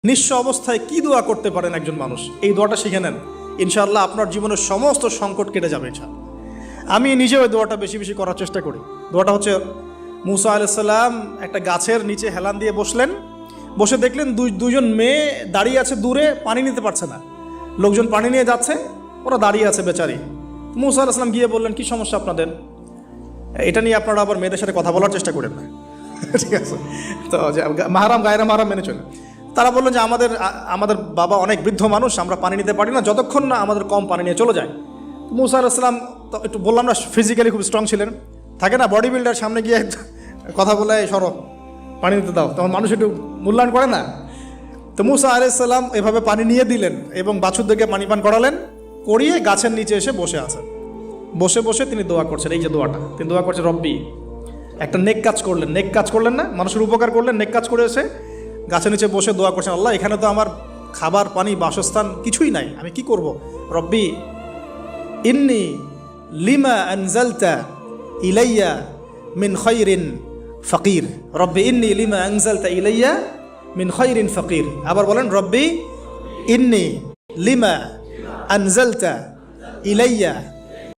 নিঃস্ব অবস্থায় কি দোয়া করতে পারেন একজন মানুষ, এই দোয়াটা শিখে নেন, ইনশাআল্লাহ আপনার জীবনের সমস্ত সংকট কেটে যাবে ইনশাআল্লাহ। আমি নিজেও এই দোয়াটা বেশি বেশি করার চেষ্টা করি। দোয়াটা হচ্ছে, মুসা আলাইহিস সালাম একটা গাছের নিচে হেলান দিয়ে বসলেন, বসে দেখলেন দুইজন মেয়ে দাঁড়িয়ে আছে দূরে, পানি নিতে পারছে না, লোকজন পানি নিয়ে যাচ্ছে, ওরা দাঁড়িয়ে আছে বেচারি। মুসা আলাইহিস সালাম গিয়ে বললেন, কি সমস্যা আপনাদের? এটা নিয়ে আপনারা আবার মেয়েদের সাথে কথা বলার চেষ্টা করেন না, ঠিক আছে? তো মাহারাম গায়রা মাহারাম মেনে চলেন। তারা বললেন যে আমাদের বাবা অনেক বৃদ্ধ মানুষ, আমরা পানি নিতে পারি না যতক্ষণ না আমাদের কম পানি নিয়ে চলে যায়। মুসা আলাইহিস সালাম তো একটু বললাম না, ফিজিক্যালি খুব স্ট্রং ছিলেন, থাকে না বডি বিল্ডার, সামনে গিয়ে কথা বলে সরো পানি নিতে দাও, তখন মানুষ একটু মূল্যায়ন করে না। তো মুসা আলাইহিস সালাম এভাবে পানি নিয়ে দিলেন এবং বাছুরদেরকে পানি পান করালেন, করিয়ে গাছের নিচে এসে বসে আছেন। বসে বসে তিনি দোয়া করছেন, এই যে দোয়াটা তিনি দোয়া করছেন, রব্বি, একটা নেক কাজ করলেন, নেক কাজ করলেন না, মানুষের উপকার করলেন, নেক কাজ করে এসে গাছের নিচে বসে দোয়া করছেন, আল্লাহ এখানে তো আমার খাবার পানি বাসস্থান কিছুই নাই, আমি কি করব? রব্বি ইন্নি লিমা আনজালতা ইলাইয়া মিন খায়রিন ফাকির, রব্বি ইন্নি লিমা আনজালতা ইলাইয়া মিন খায়রিন ফাকির। আবার বলেন, রব্বি ইন্নি লিমা আনজালতা ইলাইয়া